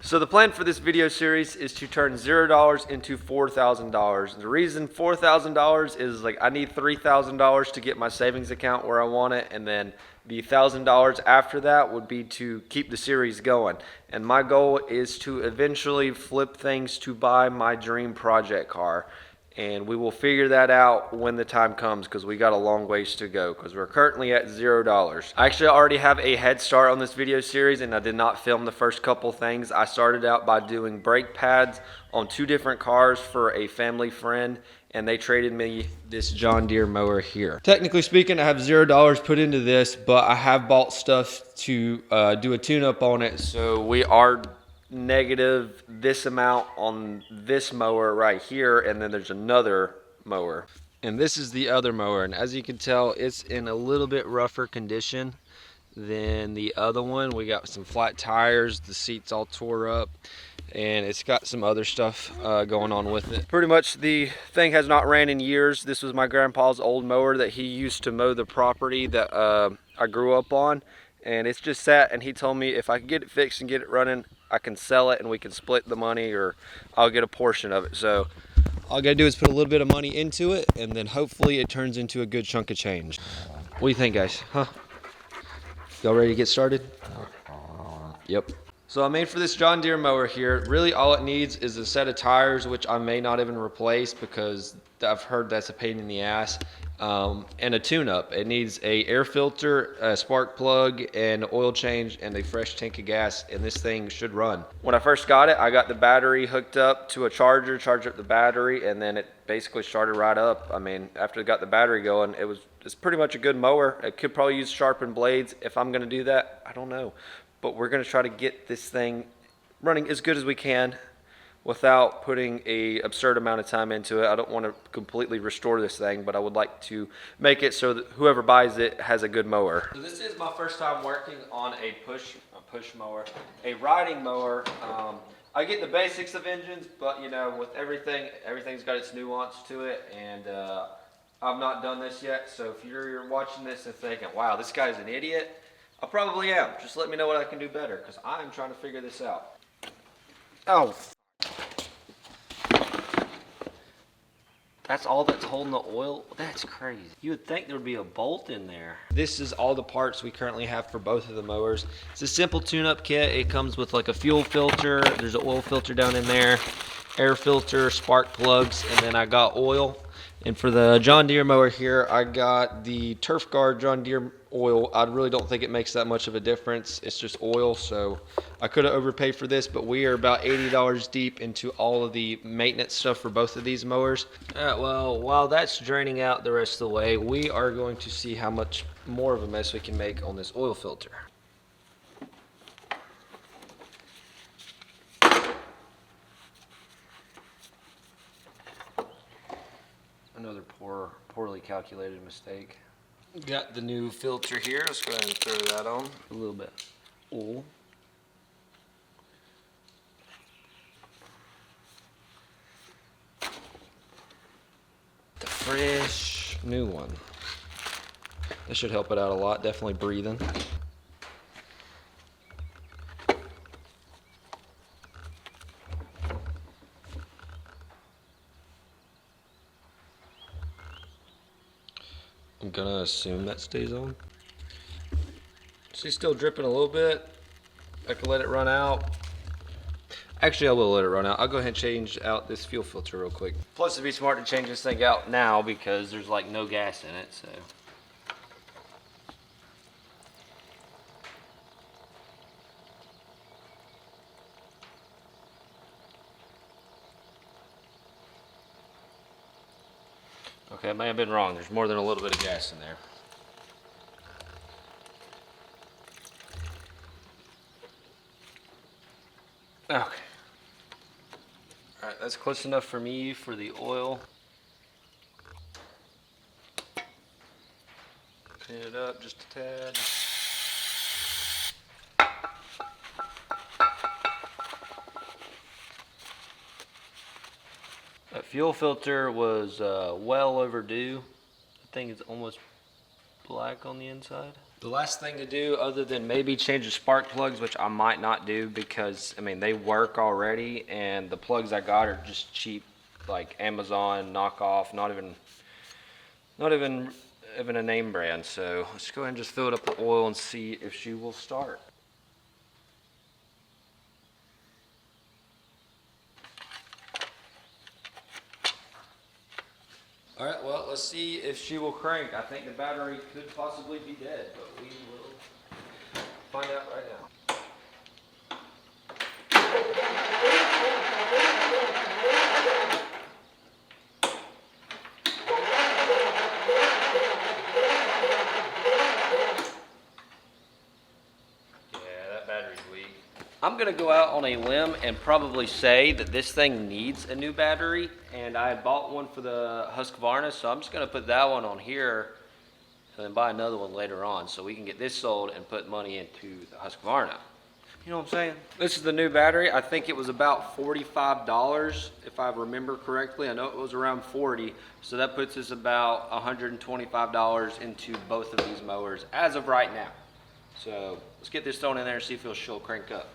So the plan for this video series is to turn $0 into $4,000. The reason $4,000 is like I need $3,000 to get my savings account where I want it, and then the $1,000 after that would be to keep the series going. And my goal is to eventually flip things to buy my dream project car. And we will figure that out when the time comes, because we got a long ways to go, because we're currently at $0. I actually already have a head start on this video series, and I did not film the first couple things. I started out by doing brake pads on 2 different cars for a family friend, and they traded me this John Deere mower here. Technically speaking, I have $0 put into this, but I have bought stuff to do a tune-up on it, so we are negative this amount on this mower right here, and then there's another mower, and this is the other mower, and as you can tell, it's in a little bit rougher condition than the other one. We got some flat tires, the seat's all tore up, and it's got some other stuff going on with it. Pretty much the thing has not ran in years. This was my grandpa's old mower that he used to mow the property that I grew up on, and it's just sat, and he told me if I could get it fixed and get it running, I can sell it and we can split the money, or I'll get a portion of it. So all I gotta do is put a little bit of money into it, and then hopefully it turns into a good chunk of change. What do you think, guys? Huh? Y'all ready to get started? Yep. So I made for this John Deere mower here, really all it needs is a set of tires, which I may not even replace because I've heard that's a pain in the ass, and a tune-up. It needs a air filter, a spark plug, and oil change, and a fresh tank of gas, and this thing should run. When I first got it, I got the battery hooked up to a charger, charged up the battery, and then it basically started right up. I mean, after it got the battery going, it's pretty much a good mower. It could probably use sharpened blades. If I'm gonna do that, I don't know. But we're gonna try to get this thing running as good as we can without putting a absurd amount of time into it. I don't want to completely restore this thing, but I would like to make it so that whoever buys it has a good mower. So this is my first time working on a push mower, a riding mower. I get the basics of engines, but you know, with everything's got its nuance to it, and I've not done this yet. So if you're watching this and thinking, wow, this guy's an idiot, I probably am. Just let me know what I can do better, because I'm trying to figure this out. Oh, that's all that's holding the oil? That's crazy. You would think there would be a bolt in there. This is all the parts we currently have for both of the mowers. It's a simple tune-up kit. It comes with like a fuel filter. There's an oil filter down in there, air filter, spark plugs, and then I got oil. And for the John Deere mower here, I got the Turf Guard John Deere oil. I really don't think it makes that much of a difference. It's just oil, so I could have overpaid for this, but we are about $80 deep into all of the maintenance stuff for both of these mowers. Well, while that's draining out the rest of the way, we are going to see how much more of a mess we can make on this oil filter. Another poorly calculated mistake. Got the new filter here. Let's go ahead and throw that on. A little bit of oil. The fresh new one. This should help it out a lot. Definitely breathing. I'm gonna assume that stays on. She's still dripping a little bit. I can let it run out. Actually, I will let it run out. I'll go ahead and change out this fuel filter real quick. Plus, it'd be smart to change this thing out now because there's like no gas in it, so. Okay, I may have been wrong. There's more than a little bit of gas in there. Okay. Alright, that's close enough for me for the oil. Clean it up just a tad. That fuel filter was well overdue. The thing is almost black on the inside. The last thing to do, other than maybe change the spark plugs, which I might not do because, I mean, they work already, and the plugs I got are just cheap, like Amazon knockoff, not even a name brand. So let's go ahead and just fill it up with oil and see if she will start. All right, well, let's see if she will crank. I think the battery could possibly be dead, but we will find out right now. Yeah, that battery's weak. I'm gonna go out on a limb and probably say that this thing needs a new battery, and I bought one for the Husqvarna, so I'm just gonna put that one on here and then buy another one later on so we can get this sold and put money into the Husqvarna. You know what I'm saying? This is the new battery. I think it was about $45 if I remember correctly. I know it was around 40, so that puts us about $125 into both of these mowers as of right now. So let's get this thrown in there and see if she'll crank up.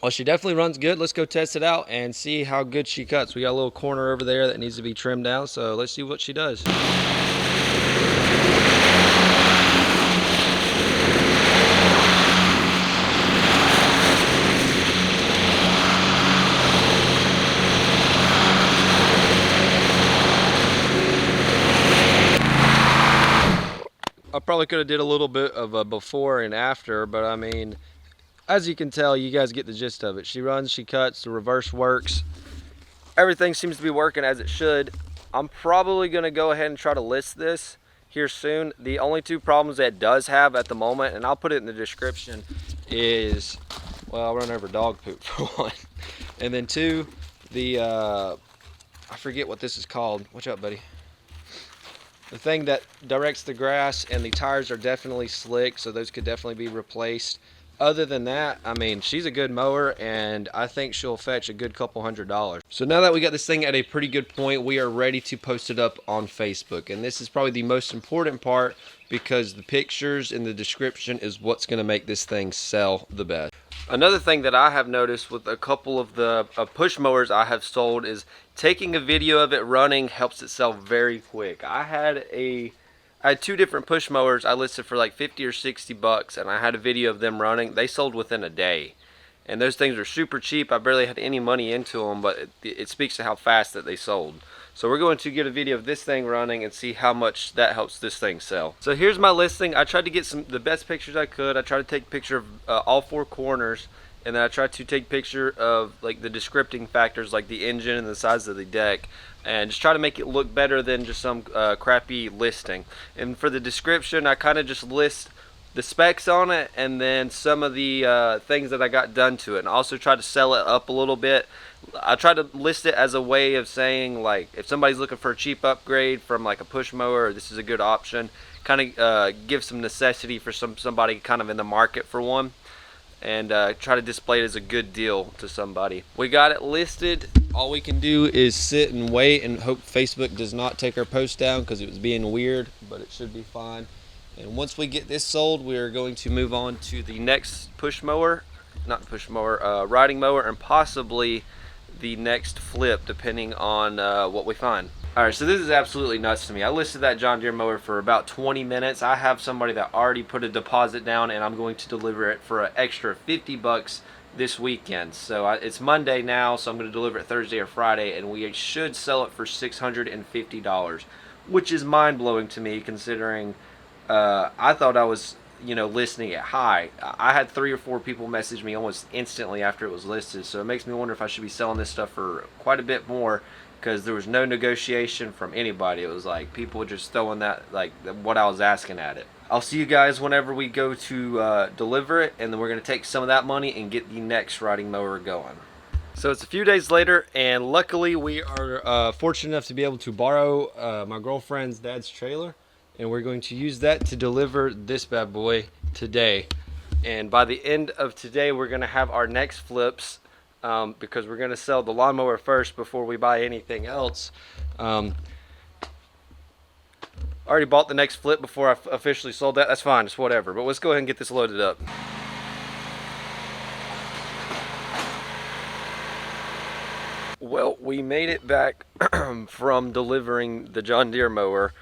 Well, she definitely runs good. Let's go test it out and see how good she cuts. We got a little corner over there that needs to be trimmed down, so let's see what she does. I probably could have did a little bit of a before and after, but I mean, as you can tell, you guys get the gist of it. She runs, she cuts, the reverse works. Everything seems to be working as it should. I'm probably gonna go ahead and try to list this here soon. The only two problems that it does have at the moment, and I'll put it in the description, is, well, I'll run over dog poop for one. And then two, the, I forget what this is called. Watch out, buddy. The thing that directs the grass, and the tires are definitely slick, so those could definitely be replaced. Other than that, I mean, she's a good mower, and I think she'll fetch a good couple $100. So now that we got this thing at a pretty good point, we are ready to post it up on Facebook. And this is probably the most important part, because the pictures in the description is what's going to make this thing sell the best. Another thing that I have noticed with a couple of the push mowers I have sold is taking a video of it running helps it sell very quick. I had two different push mowers I listed for like 50 or 60 bucks, and I had a video of them running. They sold within a day, and those things are super cheap. I barely had any money into them, but it speaks to how fast that they sold. So we're going to get a video of this thing running and see how much that helps this thing sell. So here's my listing. I tried to get the best pictures I could. I tried to take a picture of all four corners, and then I tried to take a picture of like the descripting factors like the engine and the size of the deck, and just try to make it look better than just some crappy listing. And for the description, I kind of just list the specs on it and then some of the things that I got done to it, and also try to sell it up a little bit. I try to list it as a way of saying, like, if somebody's looking for a cheap upgrade from like a push mower, this is a good option. Kind of give some necessity for somebody kind of in the market for one, and try to display it as a good deal to somebody. We got it listed. All we can do is sit and wait and hope Facebook does not take our post down, because it was being weird, but it should be fine. And once we get this sold, we are going to move on to the next push mower, not push mower, riding mower, and possibly the next flip, depending on what we find. Alright, so this is absolutely nuts to me. I listed that John Deere mower for about 20 minutes. I have somebody that already put a deposit down, and I'm going to deliver it for an extra 50 bucks this weekend. So it's Monday now, so I'm going to deliver it Thursday or Friday, and we should sell it for $650, which is mind-blowing to me, considering I thought I was, listing it high. I had 3 or 4 people message me almost instantly after it was listed, so it makes me wonder if I should be selling this stuff for quite a bit more, because there was no negotiation from anybody. It was like people just throwing that, like, what I was asking at it. I'll see you guys whenever we go to deliver it, and then we're going to take some of that money and get the next riding mower going. So it's a few days later, and luckily we are fortunate enough to be able to borrow my girlfriend's dad's trailer, and we're going to use that to deliver this bad boy today. And by the end of today, we're going to have our next flips, because we're going to sell the lawnmower first before we buy anything else. I already bought the next flip before I officially sold that. That's fine, it's whatever. But let's go ahead and get this loaded up. Well, we made it back from delivering the John Deere mower,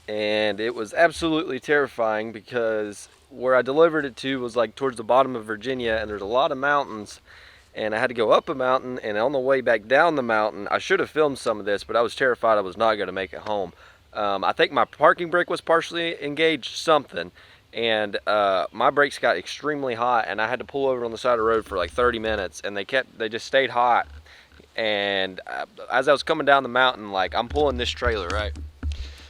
and it was absolutely terrifying because where I delivered it to was like towards the bottom of Virginia, and there's a lot of mountains, and I had to go up a mountain, and on the way back down the mountain, I should have filmed some of this, but I was terrified I was not going to make it home. I think my parking brake was partially engaged, something, and my brakes got extremely hot, and I had to pull over on the side of the road for like 30 minutes, and they just stayed hot. And as I was coming down the mountain, like, I'm pulling this trailer, right?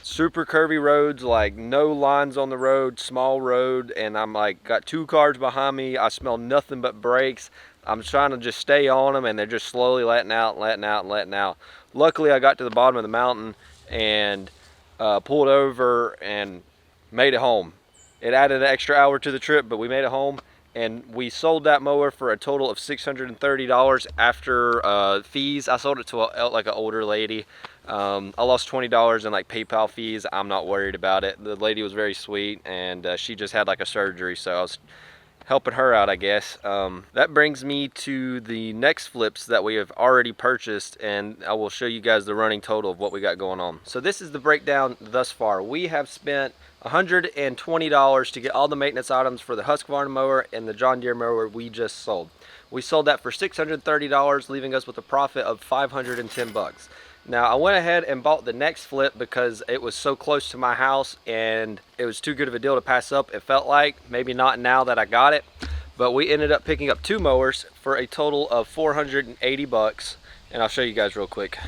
Super curvy roads, like no lines on the road, small road, and I'm like, got two cars behind me. I smell nothing but brakes. I'm trying to just stay on them, and they're just slowly letting out, letting out, and letting out. Luckily, I got to the bottom of the mountain and pulled over and made it home. It added an extra hour to the trip, but we made it home. And we sold that mower for a total of $630 after fees. I sold it to like an older lady. I lost $20 in like PayPal fees. I'm not worried about it. The lady was very sweet, and she just had like a surgery, so I was helping her out, I guess. That brings me to the next flips that we have already purchased, and I will show you guys the running total of what we got going on. So this is the breakdown thus far. We have spent $120 to get all the maintenance items for the Husqvarna mower and the John Deere mower we just sold. We sold that for $630, leaving us with a profit of 510 bucks. Now, I went ahead and bought the next flip because it was so close to my house and it was too good of a deal to pass up, it felt like. Maybe not now that I got it, but we ended up picking up two mowers for a total of 480 bucks, and I'll show you guys real quick.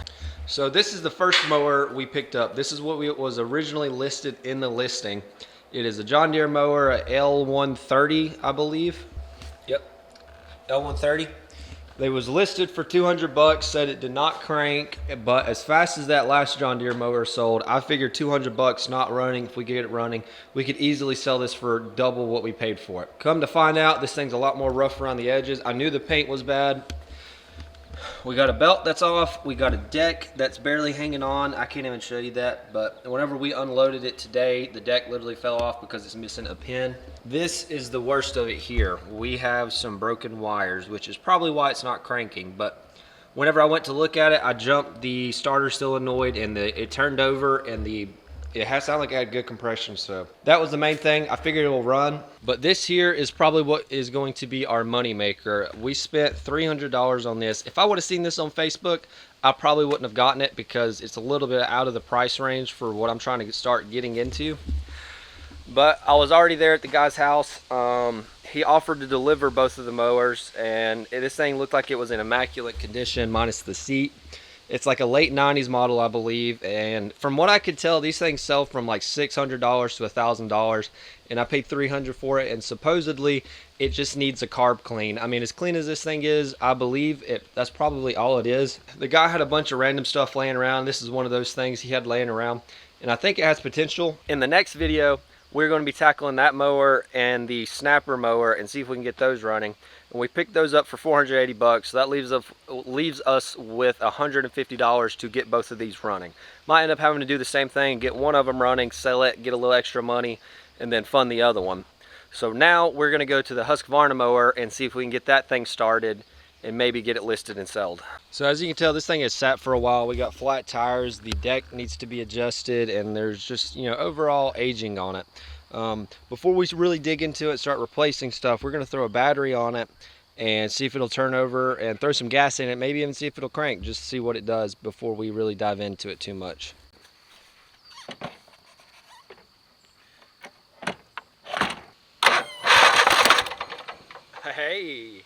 So this is the first mower we picked up. This is what was originally listed in the listing. It is a John Deere mower, a L130, I believe. Yep, L130. They was listed for 200 bucks, said it did not crank, but as fast as that last John Deere mower sold, I figured 200 bucks not running, if we get it running, we could easily sell this for double what we paid for it. Come to find out, this thing's a lot more rough around the edges. I knew the paint was bad. We got a belt that's off, we got a deck that's barely hanging on. I can't even show you that, but whenever we unloaded it today, the deck literally fell off because it's missing a pin. This is the worst of it here. We have some broken wires, which is probably why it's not cranking, but whenever I went to look at it, I jumped the starter solenoid and it turned over, and it has sounded like it had good compression, so that was the main thing. I figured it will run, but this here is probably what is going to be our money maker. We spent $300 on this. If I would have seen this on Facebook, I probably wouldn't have gotten it because it's a little bit out of the price range for what I'm trying to start getting into. But I was already there at the guy's house. He offered to deliver both of the mowers, and this thing looked like it was in immaculate condition minus the seat. It's like a late 90s model, I believe, and from what I could tell, these things sell from like $600 to $1,000, and I paid $300 for it, and supposedly it just needs a carb clean. I mean, as clean as this thing is, I believe that's probably all it is. The guy had a bunch of random stuff laying around. This is one of those things he had laying around, and I think it has potential. In the next video, we're going to be tackling that mower and the snapper mower and see if we can get those running. And we picked those up for 480 bucks, so that leaves us with $150 to get both of these running. Might end up having to do the same thing and get one of them running, sell it, get a little extra money, and then fund the other one. So now we're going to go to the Husqvarna mower and see if we can get that thing started and maybe get it listed and sold. So as you can tell, this thing has sat for a while. We got flat tires, the deck needs to be adjusted, and there's just, you know, overall aging on it. Before we really dig into it, start replacing stuff, we're going to throw a battery on it and see if it'll turn over, and throw some gas in it, maybe even see if it'll crank, just to see what it does before we really dive into it too much. Hey!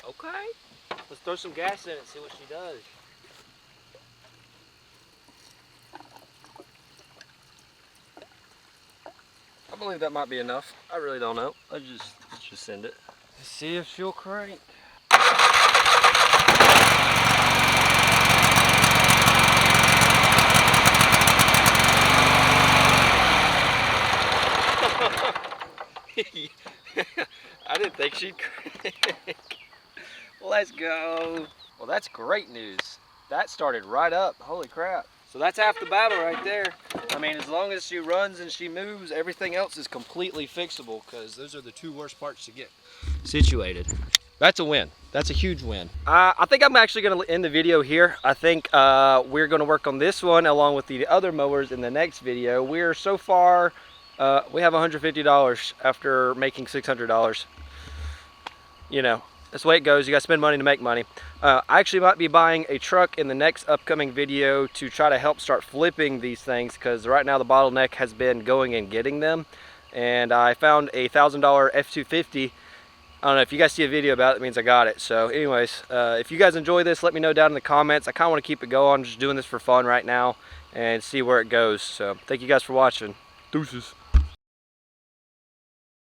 Okay, let's throw some gas in it and see what she does. I believe that might be enough. I really don't know. Let's just send it. Let's see if she'll crank. I didn't think she'd crank. Let's go. Well, that's great news. That started right up. Holy crap. So that's half the battle right there. I mean, as long as she runs and she moves, everything else is completely fixable, because those are the two worst parts to get situated. That's a win. That's a huge win. I think I'm actually going to end the video here. I think we're going to work on this one along with the other mowers in the next video. We're so far, we have $150 after making $600. You know, that's the way it goes. You got to spend money to make money. I actually might be buying a truck in the next upcoming video to try to help start flipping these things, because right now the bottleneck has been going and getting them. And I found a $1,000 F-250. I don't know if you guys see a video about it, it means I got it. So anyways, if you guys enjoy this, let me know down in the comments. I kind of want to keep it going. I'm just doing this for fun right now and see where it goes. So thank you guys for watching. Deuces.